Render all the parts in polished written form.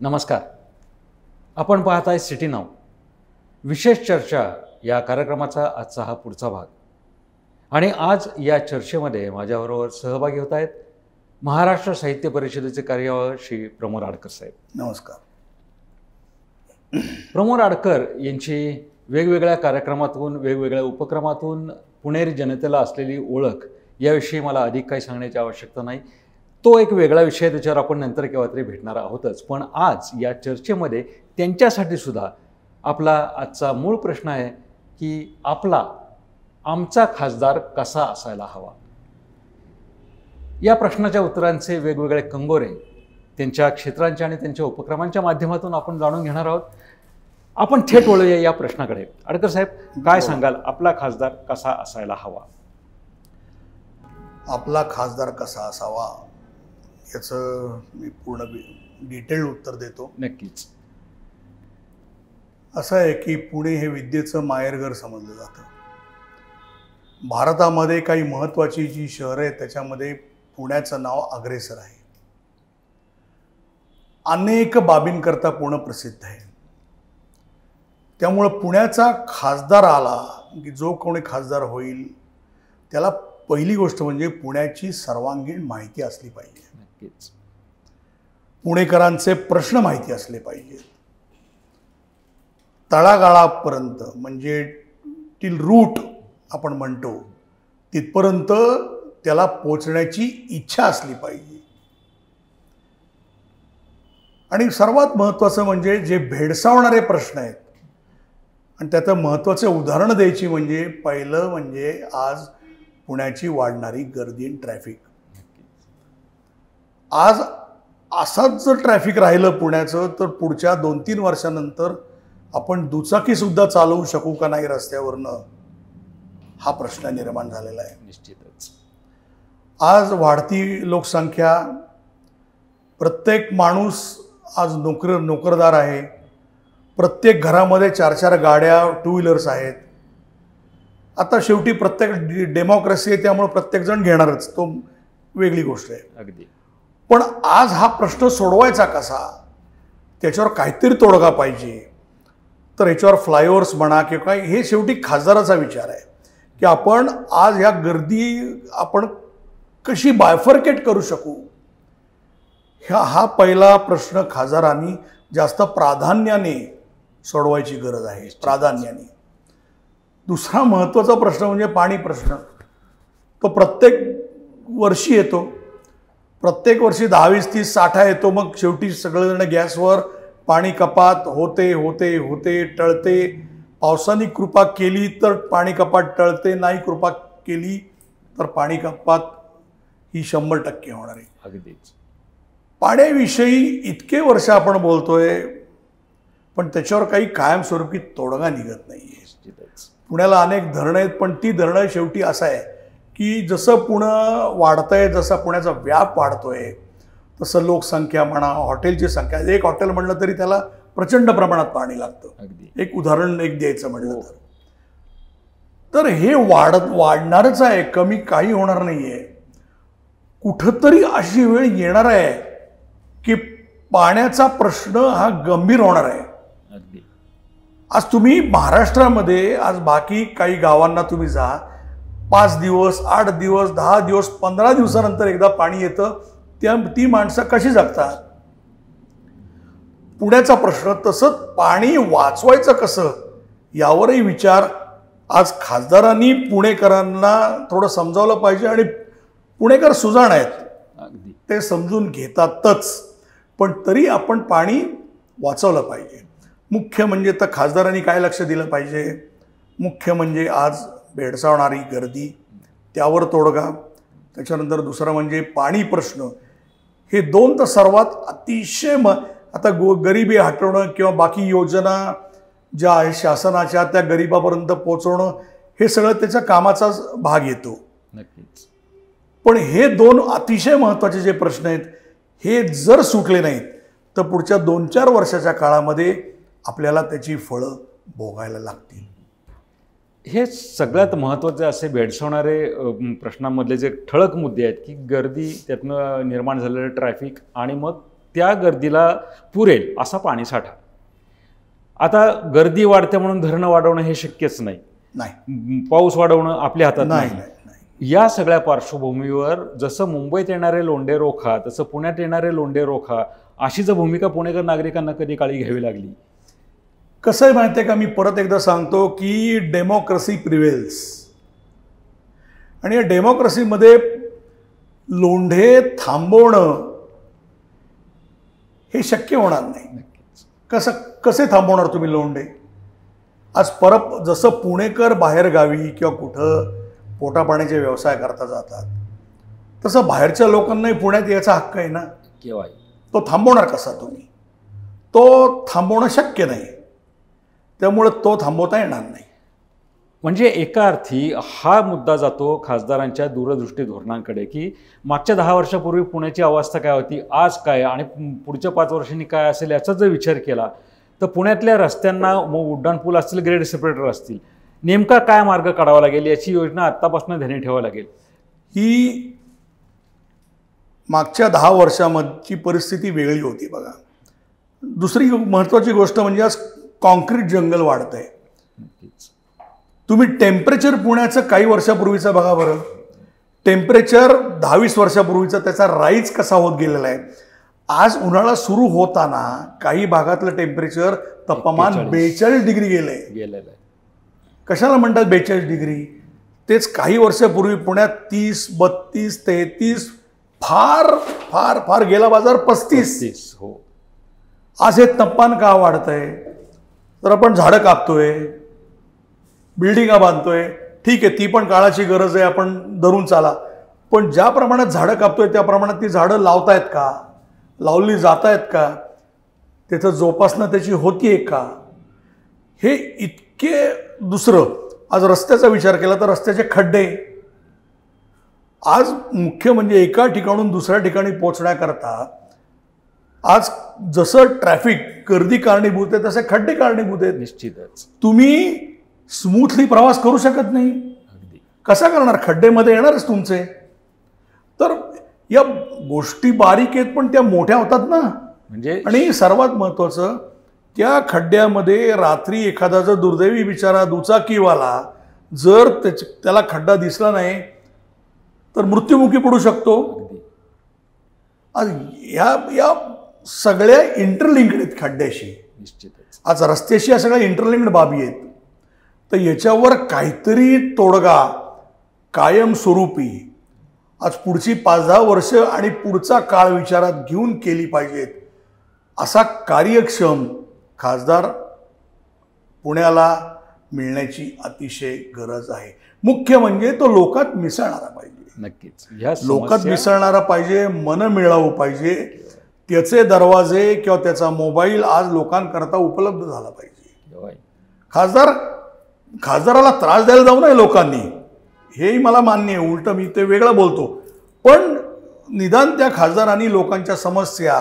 नमस्कार. आपण पाहताय सिटी नाव. विशेष चर्चा या कार्यक्रमाचा आजचा हा पुढचा भाग. आणि आज या चर्चेमध्ये माझ्याबरोबर सहभागी होत आहेत महाराष्ट्र साहित्य परिषदेचे कार्यवाह श्री प्रमोद आडकर साहेब. नमस्कार. प्रमोद आडकर यांची वेगवेगळ्या कार्यक्रमातून वेगवेगळ्या उपक्रमातून पुणेरी जनतेला असलेली ओळख याविषयी मला अधिक काही सांगण्याची आवश्यकता नाही. तो एक वेगळा विषय, त्याच्यावर आपण नंतर केव्हा तरी भेटणार आहोतच. पण आज या चर्चेमध्ये त्यांच्यासाठी सुद्धा आपला आजचा मूळ प्रश्न आहे की आमचा खासदार कसा असायला हवा. या प्रश्नाच्या उत्तरांचे वेगवेगळे कंगोरे त्यांच्या क्षेत्रांच्या आणि त्यांच्या उपक्रमांच्या माध्यमातून आपण जाणून घेणार आहोत. आपण थेट वळूया या प्रश्नाकडे. आडकर साहेब, काय सांगाल, आपला खासदार कसा असायला हवा? आपला खासदार कसा असावा याचं मी पूर्ण डिटेल उत्तर देतो. नक्कीच. असं आहे की पुणे हे विद्येचं माहेरघर समजलं जातं. भारतामध्ये काही महत्त्वाची जी शहरं आहेत त्याच्यामध्ये पुण्याचं नाव अग्रेसर आहे. अनेक बाबींकरता पुणे प्रसिद्ध आहे. त्यामुळं पुण्याचा खासदार आला की जो कोणी खासदार होईल त्याला पहिली गोष्ट म्हणजे पुण्याची सर्वांगीण माहिती असली पाहिजे. नक्कीच. पुणेकरांचे प्रश्न माहिती असले पाहिजेत. तळागाळापर्यंत म्हणजे टिल रूट आपण म्हणतो तिथपर्यंत त्याला पोचण्याची इच्छा असली पाहिजे. आणि सर्वात महत्त्वाचं म्हणजे जे भेडसावणारे प्रश्न आहेत आणि त्याचं महत्त्वाचे उदाहरण द्यायची म्हणजे पहिलं म्हणजे आज पुण्याची वाढणारी गर्दी आणि ट्रॅफिक. आज असाच जर ट्रॅफिक राहिलं पुण्याचं तर पुढच्या 2-3 वर्षानंतर आपण दुचाकीसुद्धा चालवू शकू का नाही रस्त्यावरनं, हा प्रश्न निर्माण झालेला आहे. निश्चितच. आज वाढती लोकसंख्या, प्रत्येक माणूस आज नोकरदार आहे. प्रत्येक घरामध्ये 4-4 गाड्या, 2 व्हीलर्स आहेत. आता शेवटी प्रत्येक डेमोक्रेसी आहे त्यामुळे प्रत्येकजण घेणारच, तो वेगळी गोष्ट आहे. अगदी. पण आज हा प्रश्न सोडवायचा कसा, त्याच्यावर काहीतरी तोडगा पाहिजे. तर याच्यावर फ्लायओव्हर्स म्हणा किंवा काय, हे शेवटी खासदाराचा विचार आहे की आपण आज ह्या गर्दी आपण कशी बायफर्केट करू शकू. हा पहिला प्रश्न खासदारांनी जास्त प्राधान्याने सोडवायची गरज आहे. प्राधान्याने. दुसरा महत्त्वाचा प्रश्न म्हणजे पाणी प्रश्न. तो प्रत्येक वर्षी येतो. प्रत्येक वर्षी 10-20-30 साठा येतो. मग शेवटी सगळेजण गॅसवर पाणी कपात होते टळते. पावसाने कृपा केली तर पाणी कपात टळते, नाही कृपा केली तर पाणी कपात ही 100% होणार आहे. अगदीच. पाण्याविषयी इतके वर्ष आपण बोलतोय पण त्याच्यावर काही कायमस्वरूपी तोडगा निघत नाही आहे. पुण्याला अनेक धरणं आहेत पण ती धरणं शेवटी असं आहे की जसं पुणं वाढतंय, जसा पुण्याचा व्याप वाढतोय तसं लोकसंख्या म्हणा, हॉटेलची संख्या, एक हॉटेल म्हणलं तरी त्याला प्रचंड प्रमाणात पाणी लागतं. अगदी. एक उदाहरण द्यायचं म्हणलं तर हे वाढणारच आहे. कमी काही होणार नाही आहे. कुठंतरी अशी वेळ येणार आहे की पाण्याचा प्रश्न हा गंभीर होणार आहे. अगदी. आज तुम्ही महाराष्ट्रामध्ये आज बाकी काही गावांना तुम्ही जा, 5 दिवस, 8 दिवस, 10 दिवस, 15 दिवसानंतर एकदा पाणी येतं. ती माणसं कशी जगतात. पुण्याचा प्रश्न तसंच पाणी वाचवायचं कसं यावरही विचार आज खासदारांनी पुणेकरांना थोडं समजावलं पाहिजे. आणि पुणेकर सुजाण आहेत, अगदी. ते समजून घेतातच. पण तरी आपण पाणी वाचवलं पाहिजे. मुख्य म्हणजे तर खासदारांनी काय लक्ष दिलं पाहिजे, मुख्य म्हणजे आज भेडसावणारी गर्दी, त्यावर तोडगा. त्याच्यानंतर दुसरं म्हणजे पाणी प्रश्न. हे 2 तर सर्वात अतिशय आता गरिबी हटवणं किंवा बाकी योजना ज्या आहे शासनाच्या त्या गरिबापर्यंत पोहोचवणं हे सगळं त्याच्या कामाचा भाग येतो. नक्कीच. पण हे 2 अतिशय महत्त्वाचे जे प्रश्न आहेत हे जर सुटले नाहीत तर पुढच्या 2-4 वर्षाच्या काळामध्ये आपल्याला त्याची फळं भोगायला लागतील. हे सगळ्यात महत्त्वाचे असे भेडसावणारे प्रश्नांमधले जे ठळक मुद्दे आहेत की गर्दी, त्यातनं निर्माण झालेलं ट्रॅफिक आणि मग त्या गर्दीला पुरेल असा पाणीसाठा. आता गर्दी वाढते म्हणून धरणं वाढवणं हे शक्यच नाही, पाऊस वाढवणं आपल्या हातात नाही. या सगळ्या पार्श्वभूमीवर जसं मुंबईत येणारे लोंढे रोखा तसं पुण्यात येणारे लोंढे रोखा अशीच भूमिका पुणेकर नागरिकांना कधी काळी घ्यावी लागली. कसं आहे माहिती आहे का, मी परत एकदा सांगतो की डेमोक्रेसी प्रिव्हेल्स, आणि या डेमोक्रेसीमध्ये लोंढे थांबवणं हे शक्य होणार नाही. कसे थांबवणार तुम्ही लोंढे? आज परत जसं पुणेकर बाहेरगावी किंवा कुठं पोटापाण्याचे व्यवसाय करता जातात तसं बाहेरच्या लोकांनाही पुण्यात यायचा हक्क आहे ना. केव्हा तो थांबवणार कसा तुम्ही? तो थांबवणं शक्य नाही, त्यामुळे तो थांबवता येणार नाही. म्हणजे एका अर्थी हा मुद्दा जातो खासदारांच्या दूरदृष्टी धोरणांकडे की मागच्या 10 वर्षापूर्वी पुण्याची अवस्था काय होती, आज काय आणि पुढच्या 5 वर्षांनी काय असेल याचा जर विचार केला तर पुण्यातल्या रस्त्यांना मग उड्डाणपूल असतील, ग्रेड सेपरेटर असतील, नेमका काय मार्ग काढावा लागेल याची योजना आत्तापासून ध्यानी ठेवावी लागेल. ही मागच्या 10 वर्षांमधची परिस्थिती वेगळी होती बघा. दुसरी महत्त्वाची गोष्ट म्हणजे आज कॉन्क्रीट जंगल वाढत आहे. तुम्ही टेम्परेचर पुण्याचं काही वर्षापूर्वीचं बघा बरं, टेम्परेचर 10-20 वर्षापूर्वीचा त्याचा राईज कसा होत गेलेला आहे. आज उन्हाळा सुरू होताना काही भागातलं टेम्परेचर तापमान 42 डिग्री गेलेलं आहे. कशाला म्हणतात 42 डिग्री? तेच काही वर्षापूर्वी पुण्यात 30, 32, 33, फार फार फार गेला बाजार 35. हो. आज हे तापमान का वाढतंय? तर आपण झाडं कापतोय, बिल्डिंगा बांधतोय, ठीक आहे, ती पण काळाची गरज आहे, आपण धरून चाला. पण ज्या प्रमाणात झाडं कापतोय त्या प्रमाणात ती झाडं लावतायत का, लावली जात आहेत का, त्याचं जोपासना त्याची होतीये का, हे इतके. दुसरं, आज रस्त्याचा विचार केला तर रस्त्याचे खड्डे. आज मुख्य म्हणजे एका ठिकाणून दुसऱ्या ठिकाणी पोहोचण्याकरता आज जसं ट्रॅफिक गर्दी कारणीभूत आहे तसे खड्डे कारणीभूत आहेत. निश्चितच तुम्ही स्मूथली प्रवास करू शकत नाही. कसा करणार? खड्डेमध्ये येणारच तुमचे. तर या गोष्टी बारीक आहेत पण त्या मोठ्या होतात ना. म्हणजे आणि सर्वात महत्त्वाचं, त्या खड्ड्यामध्ये रात्री एखादा जर दुर्दैवी बिचारा दुचाकीवाला जर त्याला खड्डा दिसला नाही तर मृत्युमुखी पडू शकतो. आज या सगळ्या इंटरलिंक्ड आहेत खड्ड्याशी. निश्चितच आज रस्त्याशी या सगळ्या इंटरलिंक्ड बाबी आहेत. तर याच्यावर काहीतरी तोडगा कायमस्वरूपी आज पुढची 5-10 वर्ष आणि पुढचा काळ विचारात घेऊन केली पाहिजेत. असा कार्यक्षम खासदार पुण्याला मिळण्याची अतिशय गरज आहे. मुख्य म्हणजे तो लोकात मिसळणारा पाहिजे. नक्कीच लोकात मिसळणारा पाहिजे, मन मिळावं पाहिजे, त्याचे दरवाजे किंवा त्याचा मोबाईल आज लोकांकरता उपलब्ध झाला पाहिजे. खासदाराला त्रास द्यायला जाऊ नये लोकांनी, हेही मला मान्य आहे. उलट मी ते वेगळं बोलतो, पण निदान त्या खासदारांनी लोकांच्या समस्या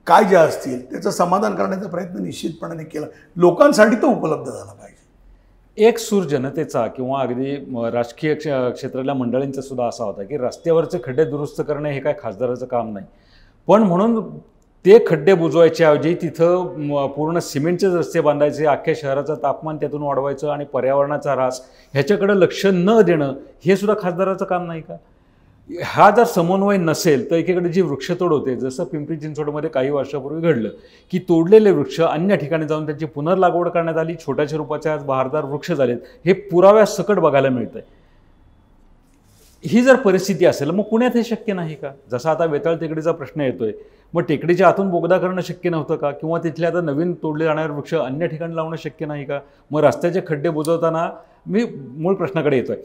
काय ज्या असतील त्याचं समाधान करण्याचा प्रयत्न निश्चितपणाने केला. लोकांसाठी तो उपलब्ध झाला पाहिजे. एक सूर जनतेचा किंवा अगदी राजकीय क्षेत्रातल्या मंडळींचा सुद्धा असा होता की रस्त्यावरचे खड्डे दुरुस्त करणे हे काय खासदाराचं काम नाही, पण म्हणून ते खड्डे बुजवायच्या ऐवजी तिथं पूर्ण सिमेंटचे रस्ते बांधायचे, अख्ख्या शहराचं तापमान त्यातून वाढवायचं आणि पर्यावरणाचा ऱ्हास ह्याच्याकडे लक्ष न देणं हे सुद्धा खासदाराचं काम नाही का? हा जर समन्वय नसेल तर एकीकडे जी वृक्षतोड होते, जसं पिंपरी चिंचवडमध्ये काही वर्षापूर्वी घडलं की तोडलेले वृक्ष अन्य ठिकाणी जाऊन त्यांची पुनर्लागवड करण्यात आली, छोट्याशा रूपाचे आज बहारदार वृक्ष झालेत, हे पुराव्यासकट बघायला मिळतंय. ही जर परिस्थिती असेल मग पुण्यात हे शक्य नाही का? जसा आता वेताळ टेकडीचा प्रश्न येतोय, मग टेकडीच्या आतून बोगदा करणं शक्य नव्हतं का? किंवा तिथले आता नवीन तोडले जाणारे वृक्ष अन्य ठिकाणी लावणं शक्य नाही का? मग रस्त्याचे खड्डे बुजवताना मी मूळ प्रश्नाकडे येतोय.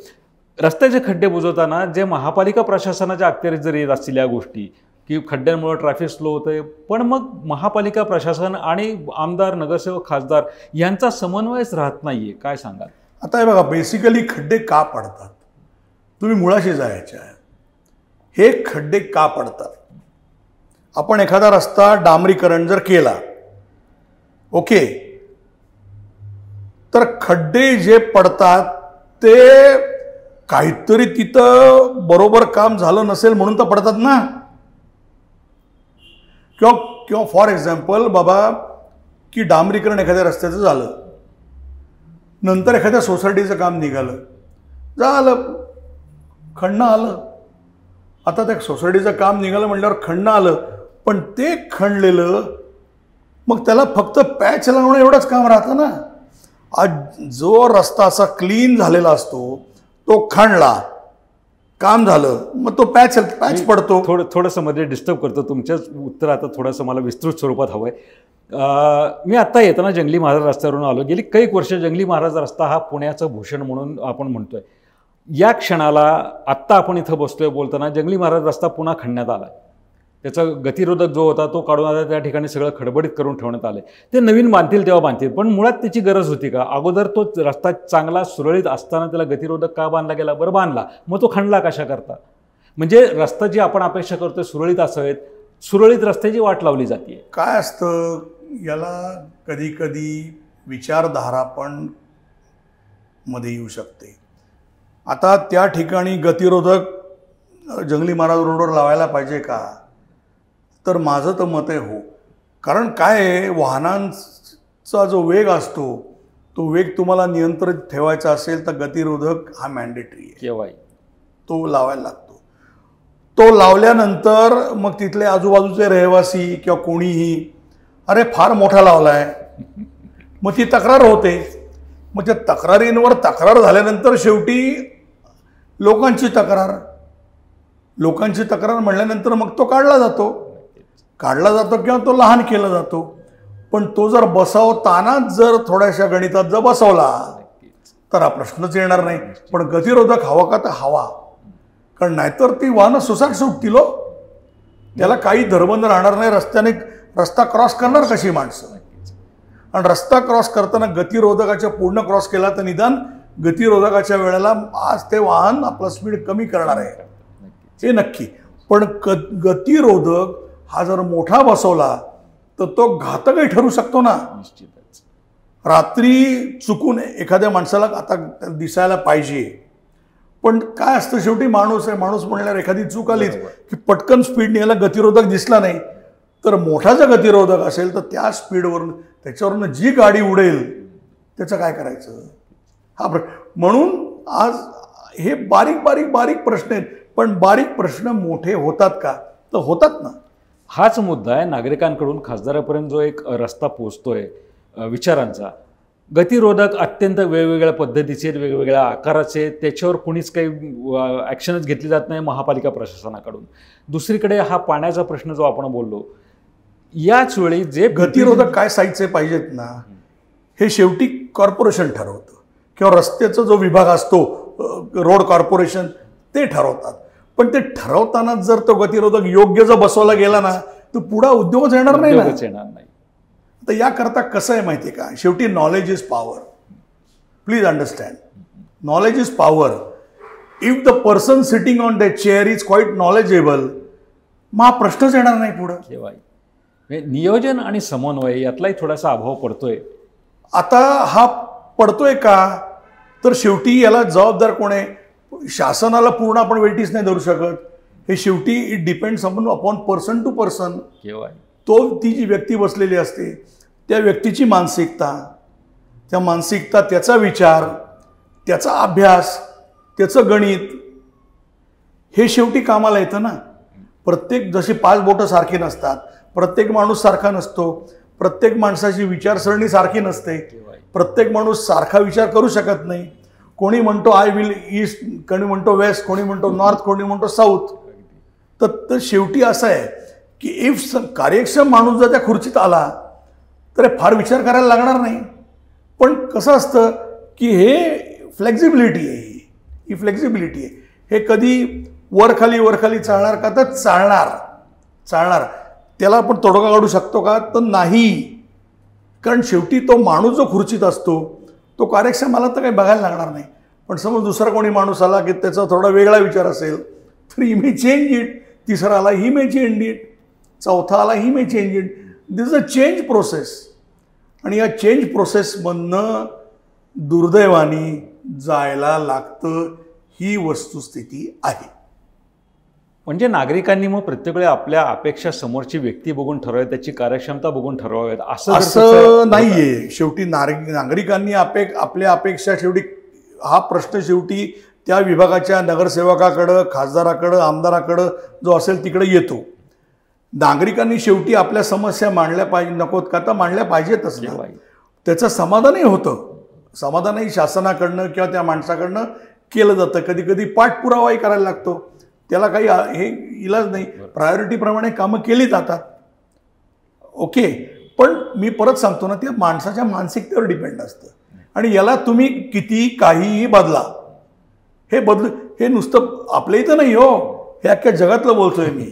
रस्त्याचे खड्डे बुजवताना जे महापालिका प्रशासनाच्या अखत्यारीत जर येत असतील या गोष्टी की खड्ड्यांमुळे ट्रॅफिक स्लो होतंय, पण मग महापालिका प्रशासन आणि आमदार, नगरसेवक, खासदार यांचा समन्वयच राहत नाहीये, काय सांगाल? आता हे बघा, बेसिकली खड्डे का पडतात तुम्ही मुळाशी जायचे आहे. हे खड्डे का पडतात? आपण एखादा रस्ता डांबरीकरण जर केला, ओके, तर खड्डे जे पडतात ते काहीतरी तिथं बरोबर काम झालं नसेल म्हणून तर पडतात ना. किंवा किंवा फॉर एक्झाम्पल बाबा की डांबरीकरण एखाद्या रस्त्याचं झालं, नंतर एखाद्या सोसायटीचं काम निघालं, झालं खणणं आलं. आता त्या सोसायटीचं काम निघालं म्हटल्यावर खणणं आलं, पण ते खणलेलं मग त्याला फक्त पॅच लावणं एवढंच काम राहतं ना. आज जो रस्ता असा क्लीन झालेला असतो तो खणला, काम झालं, मग तो पॅच पडतो. थोडंसं मध्ये डिस्टर्ब करतो तुमच्याच उत्तर. आता थोडंसं मला विस्तृत स्वरूपात हवं आहे. मी आत्ता येताना जंगली महाराज रस्त्यावरून आलो. गेली कैक वर्ष जंगली महाराज रस्ता हा पुण्याचं भूषण म्हणून आपण म्हणतोय. या क्षणाला आत्ता आपण इथं बसतोय बोलताना जंगली महाराज रस्ता पुन्हा खणण्यात आला. त्याचा गतिरोधक जो होता तो काढून आता त्या ठिकाणी सगळं खडबडीत करून ठेवण्यात आलं. ते नवीन बांधतील तेव्हा बांधतील, पण मुळात त्याची गरज होती का? अगोदर तो रस्ता चांगला सुरळीत असताना त्याला गतिरोधक का बांधला गेला? बरं बांधला, मग तो खणला कशा करता? म्हणजे रस्ता जी आपण अपेक्षा करतोय सुरळीत असावेत, सुरळीत रस्त्याची वाट लावली जाते. काय असतं याला कधी कधी विचारधारा पण मध्ये येऊ शकते. आता त्या ठिकाणी गतिरोधक जंगली महाराज रोडवर लावायला पाहिजे का? तर माझं तर मत आहे हो. कारण काय आहे, वाहनांचा जो वेग असतो तो वेग तुम्हाला नियंत्रित ठेवायचा असेल तर गतिरोधक हा मॅन्डेटरी आहे, केव्हाही तो लावायला लागतो. तो लावल्यानंतर मग तिथले आजूबाजूचे रहिवासी किंवा कोणीही अरे फार मोठा लावलाय, मग ती तक्रार होते. मग त्या तक्रारींवर तक्रार झाल्यानंतर शेवटी लोकांची तक्रार म्हणल्यानंतर मग तो काढला जातो किंवा तो लहान केला जातो. पण तो जर बसवतानाच जर थोड्याशा गणितात जर बसवला तर हा प्रश्नच येणार नाही. पण गतिरोधक हवा का? तर हवा. कारण नाहीतर ती वाहनं सुसाट सुटतील. त्याला काही धर्मन राहणार नाही. रस्ता क्रॉस करणार कशी माणसं? आणि रस्ता क्रॉस करताना गतिरोधकाच्या पूर्ण क्रॉस केला तर निदान गतिरोधकाच्या वेळेला आज ते वाहन आपला स्पीड कमी करणार आहे, हे नक्की. पण गतिरोधक हा जर मोठा बसवला तर तो घातकही ठरू शकतो ना. निश्चितच. रात्री चुकून एखाद्या माणसाला आता दिसायला पाहिजे, पण काय असतं शेवटी माणूस आहे. माणूस म्हणल्यावर एखादी चूक आलीच की पटकन स्पीडने याला गतिरोधक दिसला नाही तर मोठा जर गतिरोधक असेल तर त्या स्पीडवरून त्याच्यावरून जी गाडी उडेल त्याचं काय करायचं? हा म्हणून आज हे बारीक प्रश्न आहेत. पण बारीक प्रश्न मोठे होतात का? तर होतात ना. हाच मुद्दा आहे. नागरिकांकडून खासदारापर्यंत जो एक रस्ता पोचतोय विचारांचा, गतिरोधक अत्यंत वेगवेगळ्या पद्धतीचे, वेगवेगळ्या आकाराचे, त्याच्यावर कुणीच काही ॲक्शनच घेतली जात नाही महापालिका प्रशासनाकडून. दुसरीकडे हा पाण्याचा प्रश्न जो आपण बोललो, याच वेळी जे गतिरोधक काय साईजचे पाहिजेत ना हे शेवटी कॉर्पोरेशन ठरवतं किंवा रस्त्याचा जो विभाग असतो रोड कॉर्पोरेशन ते ठरवतात. पण ते ठरवताना जर तो गतिरोधक योग्य जर बसवला गेला ना तर पुढे उद्योगच येणार नाही. तर याकरता कसं आहे माहिती आहे का? शेवटी knowledge is power. Please understand, knowledge is power. If the person sitting on the chair is quite knowledgeable, मग हा प्रश्नच येणार नाही पुढे. नियोजन आणि समन्वय यातलाही थोडासा अभाव पडतोय. आता हा पडतोय का? तर शेवटी याला जबाबदार कोण आहे? शासनाला पूर्ण आपण वेटीच नाही धरू शकत. हे शेवटी it depends upon person to person. ती जी व्यक्ती बसलेली असते त्या व्यक्तीची मानसिकता, त्याचा विचार, त्याचा अभ्यास, त्याचं गणित हे शेवटी कामाला येतं ना. प्रत्येक जशी 5 बोटं सारखी नसतात, प्रत्येक माणूस सारखा नसतो, प्रत्येक माणसाची विचारसरणी सारखी नसते, प्रत्येक माणूस सारखा विचार करू शकत नाही. कोणी म्हणतो आय विल ईस्ट, कोणी म्हणतो वेस्ट, कोणी म्हणतो नॉर्थ, कोणी म्हणतो साऊथ. तर शेवटी असं आहे की इफ कार्यक्षम माणूस जर त्या खुर्चीत आला तर फार विचार करायला लागणार नाही. पण कसं असतं की हे फ्लेक्झिबिलिटी आहे, ही फ्लेक्झिबिलिटी आहे. हे कधी वरखाली चालणार का? तर चालणार. त्याला आपण तोडगा काढू शकतो का? तर नाही. कारण शेवटी तो माणूस जो खुर्चीत असतो तो कार्यक्षम मला तर काही बघायला लागणार नाही. पण समज दुसरा कोणी माणूस आला की त्याचा थोडा वेगळा विचार असेल तर ही मे चेंज इट. तिसरा आला ही मे चेंज इट. चौथा आला ही मे change it. This is a change process. आणि या चेंज प्रोसेसमधनं दुर्दैवाने जायला लागतं, ही वस्तुस्थिती आहे. म्हणजे नागरिकांनी मग प्रत्येक वेळी आपल्या अपेक्षा समोरची व्यक्ती बघून ठरवावी, त्याची कार्यक्षमता बघून ठरवाव्यात असं नाहीये. शेवटी नागरिकांनी आपल्या अपेक्षा शेवटी हा प्रश्न शेवटी त्या विभागाच्या नगरसेवकाकडं, खासदाराकडं, आमदाराकडं जो असेल तिकडे येतो. नागरिकांनी शेवटी आपल्या समस्या मांडल्या पाहिजे, नकोत का तर मांडल्या पाहिजेतच ना. त्याचं समाधानही होतं, समाधानही शासनाकडनं किंवा त्या माणसाकडनं केलं जातं. कधी कधी पाठपुरावाही करायला लागतो, त्याला काही हे इलाज नाही. प्रायोरिटीप्रमाणे कामं केली जातात. ओके, पण मी परत सांगतो ना, त्या माणसाच्या मानसिकतेवर डिपेंड असतं. आणि याला तुम्ही किती काहीही बदला, हे नुसतं आपल्या इथं नाही हो, हे अख्ख्या जगातलं बोलतोय मी,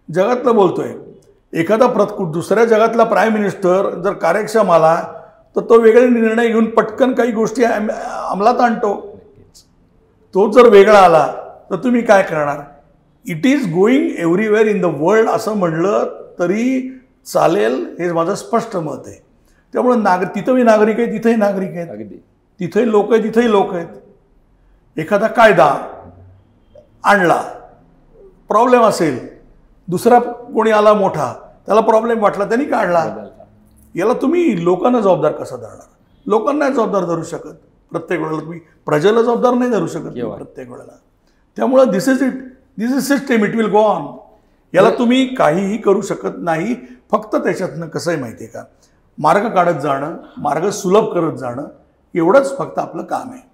जगातलं बोलतोय. एखादा दुसऱ्या जगातला प्राईम मिनिस्टर जर कार्यक्षम आला तर तो वेगळे निर्णय घेऊन पटकन काही गोष्टी अंमलात आणतो. तो जर वेगळा आला तर तुम्ही काय करणार? It is going everywhere in the world असं म्हणलं तरी चालेल, हे माझं स्पष्ट मत आहे. त्यामुळे तिथंही नागरिक आहे, तिथंही नागरिक आहेत, तिथंही लोक आहेत, तिथंही लोक आहेत. एखादा कायदा आणला, प्रॉब्लेम असेल, दुसरा कोणी आला मोठा, त्याला प्रॉब्लेम वाटला, त्यांनी काढला. याला तुम्ही लोकांना जबाबदार कसं धरणार? लोकांना जबाबदार धरू शकत प्रत्येक वेळेला, तुम्ही प्रजेला जबाबदार नाही धरू शकत प्रत्येक वेळेला. त्यामुळं this is system, it will go on. याला तुम्ही काहीही करू शकत नाही. फक्त त्याच्यातनं कसं आहे माहिती आहे का, मार्ग काढत जाणं, मार्ग सुलभ करत जाणं, एवढंच फक्त आपलं काम आहे.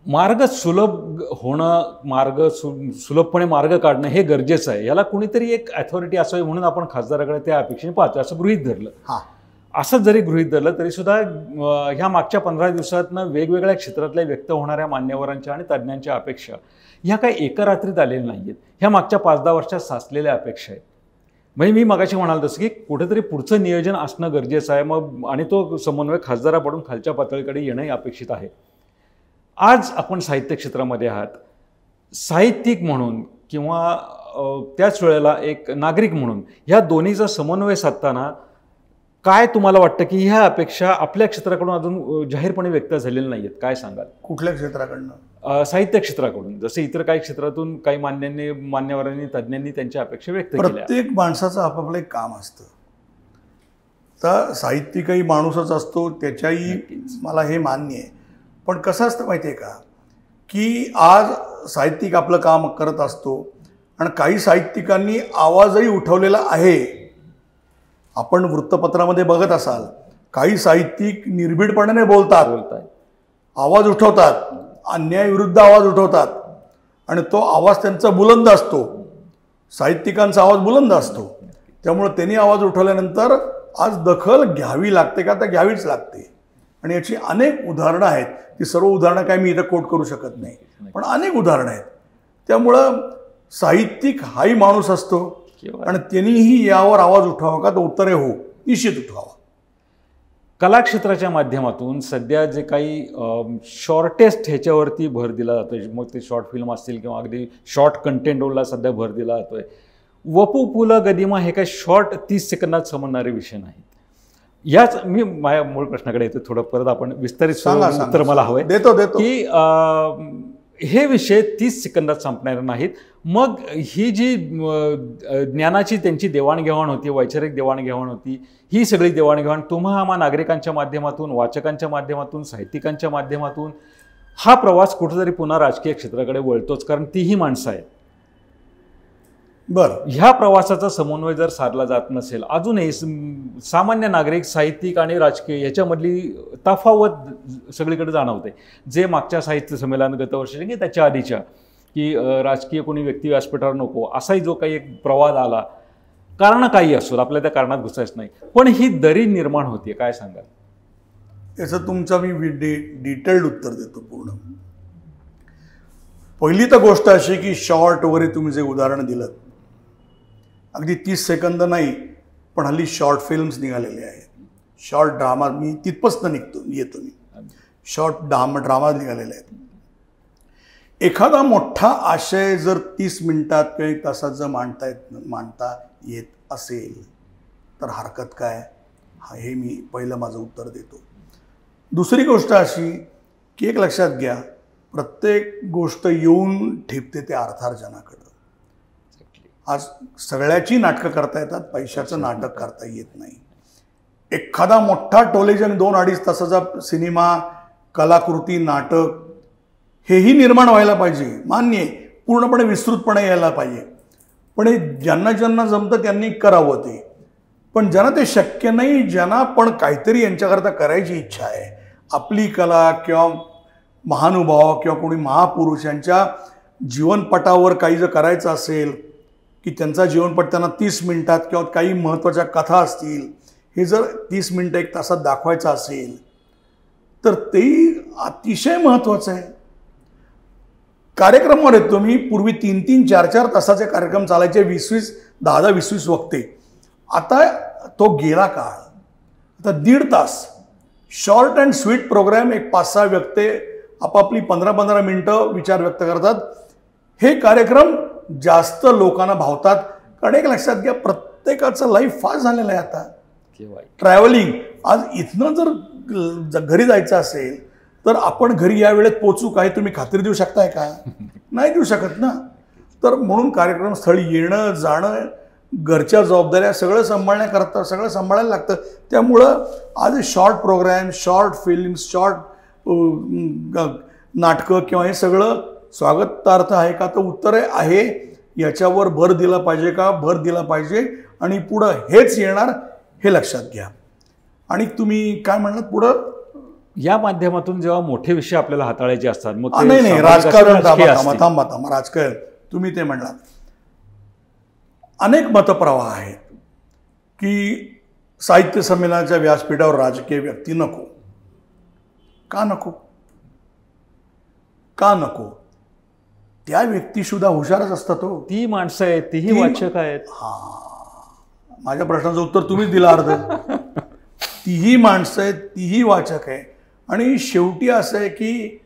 मार्ग सुलभ होणं, सुलभपणे मार्ग काढणं हे गरजेचं आहे. याला कुणीतरी एक अथॉरिटी असावी म्हणून आपण खासदाराकडे त्या अपेक्षेने पाहतो, असं गृहीत धरलं. असं जरी गृहीत धरलं तरी सुद्धा ह्या मागच्या 15 दिवसातनं वेगवेगळ्या क्षेत्रातल्या व्यक्त होणाऱ्या मान्यवरांच्या आणि तज्ज्ञांच्या अपेक्षा ह्या काही एका रात्रीत आलेल्या नाही आहेत. ह्या मागच्या 5-10 वर्षात साचलेल्या अपेक्षा आहेत. म्हणजे मी मगाशी म्हणाल तसं की कुठेतरी पुढचं नियोजन असणं गरजेचं आहे. मग आणि तो समन्वय खासदाराकडून खालच्या पातळीकडे येणंही अपेक्षित आहे. आज आपण साहित्य क्षेत्रामध्ये आहात, साहित्यिक म्हणून किंवा त्याच वेळेला एक नागरिक म्हणून ह्या दोन्हीचा समन्वय साधताना काय तुम्हाला वाटतं की ह्या अपेक्षा आपल्या क्षेत्राकडून अजून जाहीरपणे व्यक्त झालेल्या नाही आहेत? काय सांगाल? कुठल्या क्षेत्राकडनं? साहित्य क्षेत्राकडून. जसं इतर काही क्षेत्रातून काही मान्यवरांनी, तज्ज्ञांनी त्यांच्या अपेक्षा व्यक्त केल्या. प्रत्येक माणसाचं आपापलं एक काम असतं. तर साहित्यिकही माणूसच असतो, त्याच्याही मला हे मान्य आहे. पण कसं असतं माहिती आहे का, की आज साहित्यिक आपलं काम करत असतो आणि काही साहित्यिकांनी आवाजही उठवलेला आहे. आपण वृत्तपत्रामध्ये बघत असाल, काही साहित्यिक निर्भीडपणाने बोलतात, आवाज उठवतात, अन्यायाविरुद्ध आवाज उठवतात आणि तो आवाज त्यांचा बुलंद असतो. साहित्यिकांचा आवाज बुलंद असतो. त्यामुळे त्यांनी आवाज उठवल्यानंतर आज दखल घ्यावी लागते का, तर घ्यावीच लागते. आणि याची अनेक उदाहरणं आहेत. ती सर्व उदाहरणं काय मी इथं कोट करू शकत नाही, पण अनेक उदाहरणं आहेत. त्यामुळं साहित्यिक हाही माणूस असतो आणि त्यांनीही यावर आवाज उठवावा का, तर उत्तर आहे हो, निश्चित उठवावा. कला क्षेत्राच्या माध्यमातून सध्या जे काही शॉर्टेस्ट ह्याच्यावरती भर दिला जातोय, मग ते शॉर्ट फिल्म असतील किंवा अगदी शॉर्ट कंटेंटवरला सध्या भर दिला जातोय. वपू, पु ल, गदिमा हे काही शॉर्ट 30 सेकंदात समजणारे विषय नाहीत. याच मी माझ्या मूळ प्रश्नाकडे येतो, थोडं परत आपण विस्तारित उत्तर मला हवंय. देतो की हे विषय 30 सेकंदात संपणार नाहीत. मग ही जी ज्ञानाची त्यांची देवाणघेवाण होती, वैचारिक देवाणघेवाण होती, ही सगळी देवाणघेवाण तुम्हा आम्हा नागरिकांच्या माध्यमातून, वाचकांच्या माध्यमातून, साहित्यिकांच्या माध्यमातून हा प्रवास कुठेतरी पुन्हा राजकीय क्षेत्राकडे वळतोच, कारण तीही माणसं आहेत. बरं, ह्या प्रवासाचा समन्वय जर साधला जात नसेल, अजूनही सामान्य नागरिक, साहित्यिक आणि राजकीय याच्यामधली तफावत सगळीकडे जाणवते. जे मागच्या साहित्य संमेलन गत वर्षी की त्याच्या आधीच्या, की राजकीय कोणी व्यक्ती व्यासपीठावर नको असाही जो काही एक प्रवाद आला, कारण काही असो, आपल्या त्या कारणात घुसायच नाही, पण ही दरी निर्माण होते. काय सांगाल? याचं तुमचं मी डिटेल्ड उत्तर देतो पूर्ण. पहिली तर गोष्ट अशी की शॉर्ट वगैरे तुम्ही जे उदाहरण दिलं, अगदी 30 सेकंद नाही, पण हल्ली शॉर्ट फिल्म्स निघालेले आहेत. शॉर्ट ड्रामा, मी तिथपासून येतो मी. शॉर्ट ड्रामा निघालेले आहेत. एखादा मोठा आशय जर 30 मिनिटात किंवा 1 तासात जर मांडता येत असेल तर हरकत काय, हे मी पहिलं माझं उत्तर देतो. दुसरी गोष्ट अशी की एक लक्षात घ्या, प्रत्येक गोष्ट येऊन ठेपते त्या अर्थार्जनाकडं. आज सगळ्याची नाटकं करता येतात, पैशाचं नाटक करता येत नाही. एखादा मोठा टोलेजन 2-2.5 तासाचा सिनेमा, कलाकृती, नाटक हेही निर्माण व्हायला पाहिजे, मान्य आहे, पूर्णपणे विस्तृतपणे यायला पाहिजे. पण हे ज्यांना ज्यांना जमतं त्यांनी करावं ते. पण ज्यांना ते शक्य नाही, ज्यांना पण काहीतरी यांच्याकरता करायची इच्छा आहे, आपली कला किंवा महानुभाव किंवा कोणी महापुरुष यांच्या जीवनपटावर काही जर करायचं असेल, की त्यांचा जीवनपट त्यांना 30 मिनिटात किंवा काही महत्त्वाच्या कथा असतील, हे जर 30 मिनिटं 1 तासात दाखवायचं असेल तर तेही अतिशय महत्त्वाचं आहे. कार्यक्रमावर येतो मी, पूर्वी 3-3, 4-4 तासाचे कार्यक्रम चालायचे, 20-20, 10-10, 20-20 वक्ते. आता तो गेला काळ. आता 1.5 तास शॉर्ट अँड स्वीट प्रोग्राम, एक 5-6 व्यक्ती आपापली 15-15 मिनिटं विचार व्यक्त करतात. हे कार्यक्रम जास्त लोकांना भावतात. कारण एक लक्षात घ्या, प्रत्येकाचं लाईफ फास्ट झालेलं आहे आता. ट्रॅव्हलिंग, आज इथनं जर घरी जायचं असेल तर आपण घरी या वेळेत पोचू काय तुम्ही खात्री देऊ शकताय का? नाही देऊ शकत ना. तर म्हणून कार्यक्रमस्थळी येणं जाणं, घरच्या जबाबदाऱ्या सगळं सांभाळण्याकरता सगळं सांभाळायला लागतं. त्यामुळं आज short programme, short films, short नाटकं किंवा हे सगळं स्वागतार्थ आहे का? तर उत्तर आहे याच्यावर भर दिला पाहिजे का? भर दिला पाहिजे. आणि पुढं हेच येणार हे लक्षात घ्या. आणि तुम्ही काय म्हणलात पुढं? या माध्यमातून जेव्हा मोठे विषय आपल्याला हाताळायचे असतात, मग नाही राजकारण, थांबा राजकारण तुम्ही ते म्हणलात. अनेक मतप्रवाह आहेत की साहित्य संमेलनाच्या व्यासपीठावर राजकीय व्यक्ती नको. का नको? का नको? त्या व्यक्ती सुद्धा हुशारच असतात. ती माणसं आहेत, तीही वाचक आहेत. माझ्या प्रश्नाचं उत्तर तुम्हीच दिलं अर्ध. तीही माणसं आहेत, तीही वाचक आहे. आणि शेवटी असं आहे की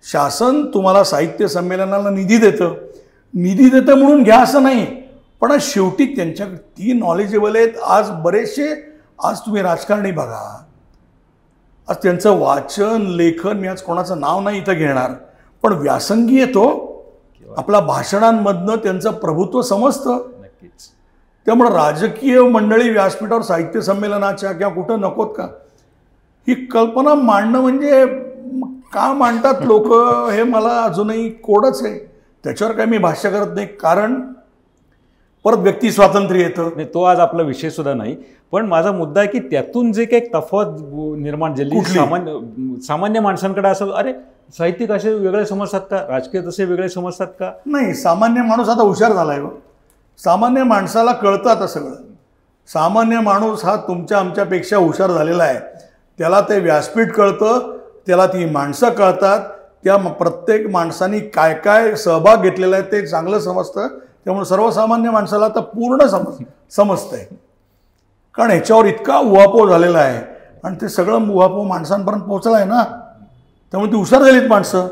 शासन तुम्हाला साहित्य संमेलनाला निधी देतं म्हणून घ्या असं नाही. पण शेवटी त्यांच्या ती नॉलेजेबल आहेत. आज बरेचसे, आज तुम्ही राजकारणी बघा, आज त्यांचं वाचन लेखन, मी आज कोणाचं नाव नाही इथं घेणार, पण व्यासंगी येतो. आपल्या भाषणांमधनं त्यांचं प्रभुत्व समजतं. नक्कीच. त्यामुळे राजकीय मंडळी व्यासपीठावर साहित्य संमेलनाच्या किंवा कुठं नकोत का? ही कल्पना मांडणं म्हणजे का मांडतात लोक हे मला अजूनही कोडच आहे. त्याच्यावर काही मी भाष्य करत नाही, कारण परत व्यक्ती स्वातंत्र्य येतं. नाही, तो आज आपला विषय सुद्धा नाही. पण माझा मुद्दा आहे की त्यातून जे काही तफावत निर्माण झाली सामान्य माणसांकडे, असं अरे साहित्यिक असे वेगळे समजतात का, राजकीय तसे वेगळे समजतात का? नाही, सामान्य माणूस आता हुशार झालाय. सामान्य माणसाला कळतं आता सगळं. सामान्य माणूस हा तुमच्या आमच्यापेक्षा हुशार झालेला आहे. त्याला ते व्यासपीठ कळतं, त्याला ती माणसं कळतात, त्या प्रत्येक माणसाने काय काय सहभाग घेतलेला आहे ते चांगलं समजतं. त्यामुळे सर्वसामान्य माणसाला आता पूर्ण समजतंय. कारण ह्याच्यावर इतका उहापोह झालेला आहे आणि ते सगळं उहापोह माणसांपर्यंत पोहोचलं आहे ना. त्यामुळे ती हुशार झालीत माणसं.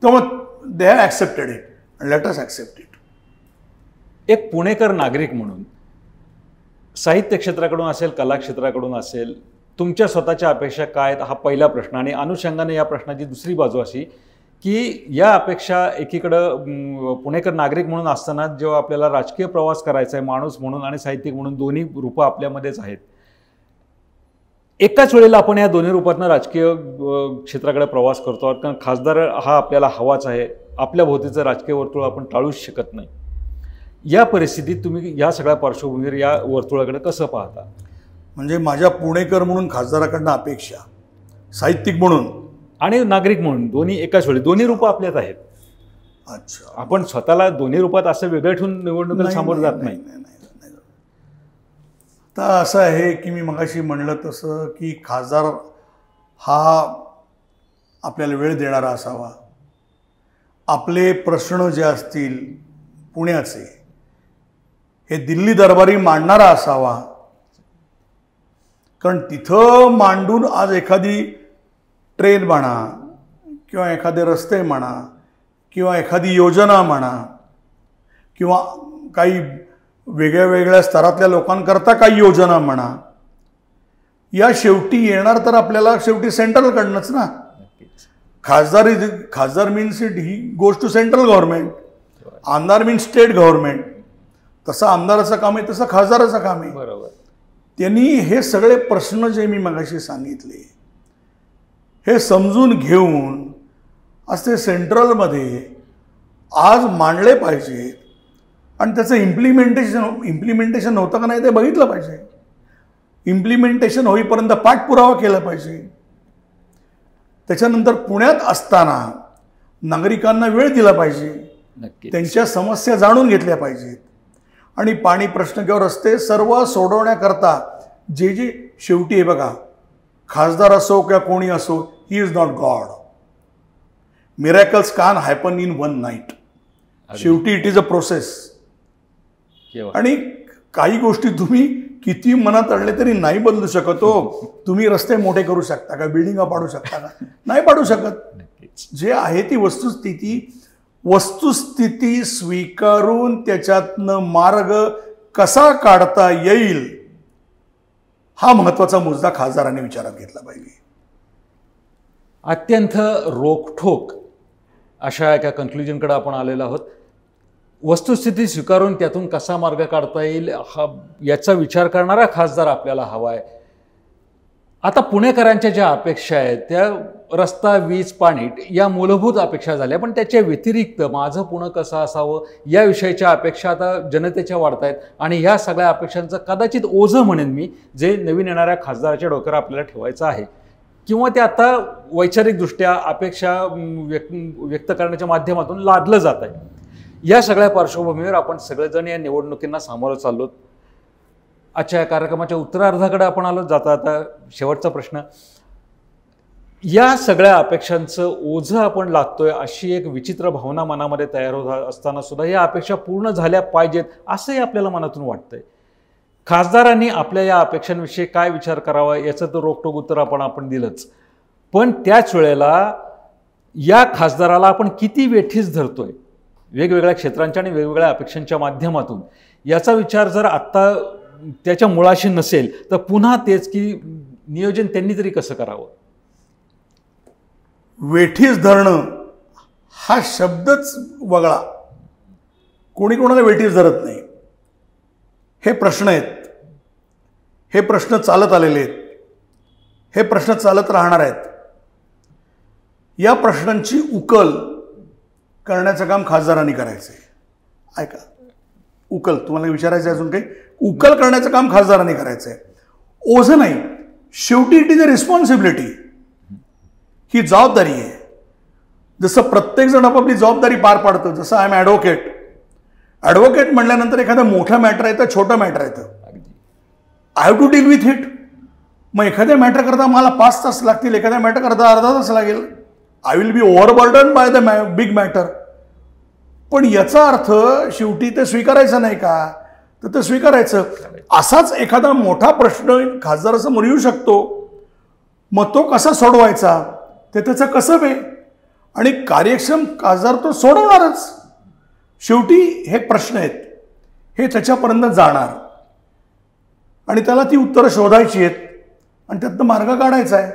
त्यामुळे they have accepted it and let us accept it. एक पुणेकर नागरिक म्हणून साहित्य क्षेत्राकडून असेल, कला क्षेत्राकडून असेल, तुमच्या स्वतःच्या अपेक्षा काय आहेत हा पहिला प्रश्न. आणि अनुषंगाने या प्रश्नाची दुसरी बाजू अशी की या अपेक्षा एकीकडं पुणेकर नागरिक म्हणून असताना जेव्हा आपल्याला राजकीय प्रवास करायचा आहे, माणूस म्हणून आणि साहित्यिक म्हणून दोन्ही रूपं आपल्यामध्येच आहेत, एकाच वेळेला आपण या दोन्ही रूपातनं राजकीय क्षेत्राकडे प्रवास करतो आहोत. कारण खासदार हा आपल्याला हवाच आहे. आपल्या भोवतीचं राजकीय वर्तुळ आपण टाळूच शकत नाही. या परिस्थितीत तुम्ही या सगळ्या पार्श्वभूमीवर या वर्तुळाकडे कसं पाहता? म्हणजे माझ्या पुणेकर म्हणून खासदाराकडनं अपेक्षा, साहित्यिक म्हणून आणि नागरिक म्हणून दोन्ही एकाच वेळी, दोन्ही रूपं आपल्यात आहेत. अच्छा, आपण स्वतःला दोन्ही रूपात असं वेगळं ठेवून निवडणुकीला सामोरं जात नाही. तर असं आहे की मी मगाशी म्हणलं तसं की खासदार हा आपल्याला वेळ देणारा असावा. आपले प्रश्न जे असतील पुण्याचे हे दिल्ली दरबारी मांडणारा असावा. कारण तिथं मांडून आज एखादी ट्रेन म्हणा किंवा एखादे रस्ते म्हणा किंवा एखादी योजना म्हणा किंवा काही वेगळ्या वेगळ्या स्तरातल्या लोकांकरता काही योजना म्हणा, या शेवटी येणार तर आपल्याला शेवटी सेंट्रलकडनंच ना. खासदार means it he goes to central government, आमदार मीन्स स्टेट गव्हर्नमेंट. तसं आमदाराचं काम आहे तसं खासदाराचं काम आहे. बरोबर. त्यांनी हे सगळे प्रश्न जे मी मगाशी सांगितले हे समजून घेऊन आज ते सेंट्रलमध्ये आज मांडले पाहिजे आणि त्याचं इम्प्लिमेंटेशन होतं का नाही ते बघितलं पाहिजे. इम्प्लिमेंटेशन होईपर्यंत पाठपुरावा केला पाहिजे. त्याच्यानंतर पुण्यात असताना नागरिकांना वेळ दिला पाहिजे, नक्की त्यांच्या समस्या जाणून घेतल्या पाहिजेत आणि पाणी प्रश्न किंवा रस्ते सर्व सोडवण्याकरता जे जे शेवटी आहे बघा, खासदार असो किंवा कोणी असो, he is not God. Miracles can happen in one night. शेवटी इट इज अ प्रोसेस. आणि काही गोष्टी तुम्ही किती मनात आणले तरी नाही बदलू शकत हो. तुम्ही रस्ते मोठे करू शकता का, बिल्डिंगा पाडू शकता का, नाही पाडू शकत. जे आहे ती वस्तुस्थिती स्वीकारून त्याच्यातनं मार्ग कसा काढता येईल हा महत्वाचा मुद्दा खासदारांनी विचारात घेतला पाहिजे. अत्यंत रोखठोक अशा एका कन्क्लुजनकडे आपण आलेलो आहोत. वस्तुस्थिती स्वीकारून त्यातून कसा मार्ग काढता येईल याचा विचार करणारा खासदार आपल्याला हवा आहे. आता पुणेकरांच्या ज्या अपेक्षा आहेत त्या रस्ता, वीज, पाणी या मूलभूत अपेक्षा झाल्या, पण त्याच्या व्यतिरिक्त माझं पुणे कसं असावं या विषयीच्या अपेक्षा आता जनतेच्या वाढत आहेत आणि ह्या सगळ्या अपेक्षांचं कदाचित ओझं म्हणेन मी, जे नवीन येणाऱ्या खासदाराच्या डोक्यावर आपल्याला ठेवायचं आहे किंवा ते आता वैचारिकदृष्ट्या अपेक्षा व्यक्त करण्याच्या माध्यमातून लादलं जात आहे. या सगळ्या पार्श्वभूमीवर आपण सगळेजण या निवडणुकींना सामोरं चाललो. आजच्या कार्यक्रमाच्या उत्तरार्धाकडे आपण आलो. जाता आता शेवटचा प्रश्न, या सगळ्या अपेक्षांचं ओझं आपण लागतोय अशी एक विचित्र भावना मनामध्ये तयार होत असताना सुद्धा या अपेक्षा पूर्ण झाल्या पाहिजेत असंही आपल्याला मनातून वाटतंय. खासदारांनी आपल्या या अपेक्षांविषयी काय विचार करावा याचं तर रोखठोक उत्तर आपण दिलंच, पण त्याच वेळेला या खासदाराला आपण किती वेठीस धरतोय वेगवेगळ्या क्षेत्रांच्या आणि वेगवेगळ्या अपेक्षांच्या माध्यमातून याचा विचार जर आत्ता त्याच्या मुळाशी नसेल तर पुन्हा तेच की नियोजन त्यांनी तरी कसं करावं. वेठीस धरणं हा शब्दच वगळा. कोणी कोणाला वेठीस धरत नाही. हे प्रश्न आहेत, हे प्रश्न चालत आलेले आहेत, हे प्रश्न चालत राहणार आहेत. या प्रश्नांची उकल करण्याचं काम खासदारांनी करायचं आहे. ऐका, उकल तुम्हाला विचारायचं अजून काही, उकल करण्याचं काम खासदारांनी करायचं आहे, ओझं नाही. शेवटी इट इज अ रिस्पॉन्सिबिलिटी. ही जबाबदारी आहे. जसं प्रत्येकजण आपापली जबाबदारी पार पाडतं. जसं आय एम ॲडव्होकेट. ॲडव्होकेट म्हटल्यानंतर एखादं मोठं मॅटर येतं, छोटं मॅटर येतं. I have to deal with it. मग एखाद्या मॅटर करता मला 5 तास लागतील, एखाद्या मॅटर करता अर्धा तास लागेल. I will be overburden by the big matter. पण याचा अर्थ शेवटी ते स्वीकारायचं नाही का, तर ते स्वीकारायचं. असाच एखादा मोठा प्रश्न खासदारासमोर येऊ शकतो. मग तो कसा सोडवायचा ते त्याचं कसं आहे आणि कार्यक्षम खासदार तो सोडवणारच. शेवटी हे प्रश्न आहेत, हे त्याच्यापर्यंत जाणार आणि त्याला ती उत्तरं शोधायची आहेत आणि त्यातनं मार्ग काढायचा आहे.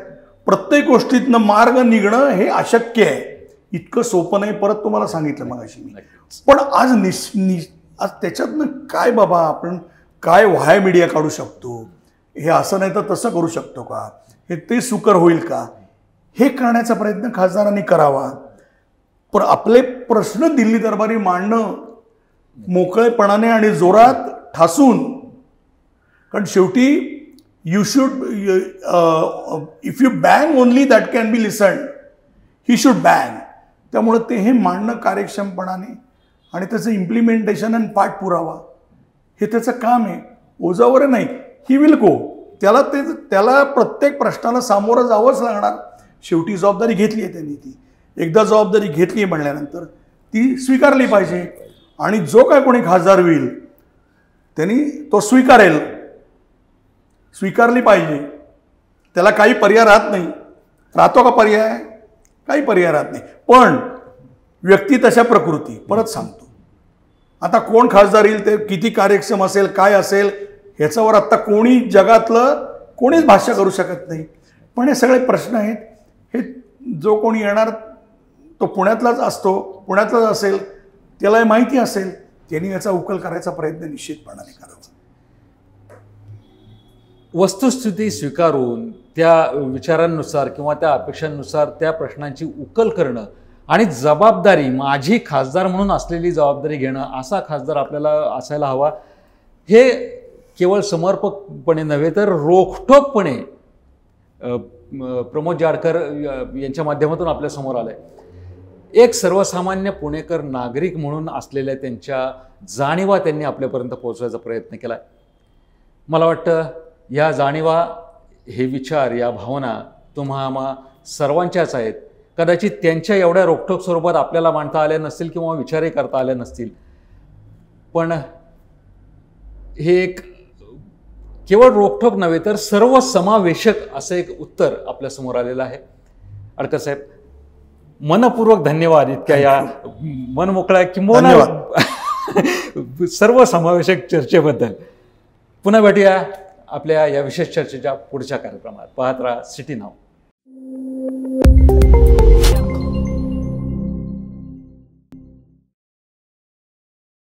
प्रत्येक गोष्टीतनं मार्ग निघणं हे अशक्य आहे. इतकं सोपं नाही. परत तुम्हाला सांगितलं मगाशी मी. पण आज आज त्याच्यातनं काय बाबा आपण काय व्हाय मीडिया काढू शकतो, हे असं नाही तर तसं करू शकतो का, हे ते सुकर होईल का, हे करण्याचा प्रयत्न खासदारांनी करावा. पण आपले प्रश्न दिल्ली दरबारी मांडणं मोकळेपणाने आणि जोरात ठासून, कारण शेवटी you should if you bang only that can be listened, he should bang. त्यामुळं ते हे मांडणं कार्यक्षमपणाने आणि त्याचं इम्प्लिमेंटेशन आणि पाठपुरावा हे त्याचं काम आहे. ओझावर नाही. He will go. त्याला प्रत्येक प्रश्नाला सामोरं जावंच लागणार. शेवटी जबाबदारी घेतली आहे त्यांनी. ती एकदा जबाबदारी घेतली म्हणल्यानंतर ती स्वीकारली पाहिजे आणि जो काय कोणी खासदार होईल त्यांनी तो स्वीकारली पाहिजे. त्याला काही पर्याय राहत नाही. राहतो का पर्याय? काही पर्याय राहत नाही. पण व्यक्ती तशा प्रकृती. परत सांगतो, आता कोण खासदार येईल, ते किती कार्यक्षम असेल, काय असेल, ह्याच्यावर आत्ता कोणी जगातलं कोणीच भाष्य करू शकत नाही. पण हे सगळे प्रश्न आहेत. हे जो कोणी येणार तो पुण्यातलाच असतो, पुण्यातलाच असेल, त्याला माहिती असेल, त्यांनी याचा उकल करायचा प्रयत्न निश्चितपणाने करावा. वस्तुस्थिती स्वीकारून त्या विचारांनुसार किंवा त्या अपेक्षांनुसार त्या प्रश्नांची उकल करणं आणि जबाबदारी, माझी खासदार म्हणून असलेली जबाबदारी घेणं, असा खासदार आपल्याला असायला हवा. हे केवळ समर्पकपणे नव्हे तर रोखठोकपणे प्रमोद जाडकर यांच्या माध्यमातून आपल्यासमोर आलं आहे. एक सर्वसामान्य पुणेकर नागरिक म्हणून असलेल्या त्यांच्या जाणीवा त्यांनी आपल्यापर्यंत पोहोचवायचा प्रयत्न केला आहे. मला वाटतं या जाणीवा, हे विचार, या भावना तुम्हा सर्वांच्याच आहेत. कदाचित त्यांच्या एवढ्या रोखठोक स्वरूपात आपल्याला मांडता आल्या नसतील किंवा विचारही करता आल्या नसतील, पण हे एक केवळ रोखठोक नव्हे तर सर्व समावेशक असं एक उत्तर आपल्यासमोर आलेलं आहे. अडकर साहेब, मनपूर्वक धन्यवाद इतक्या या मनमोकळ्या किंवा सर्व समावेशक चर्चेबद्दल. पुन्हा भेटूया आपल्या या विशेष चर्चेच्या पुढच्या कार्यक्रमात. पाहत राहा सिटी नाऊ.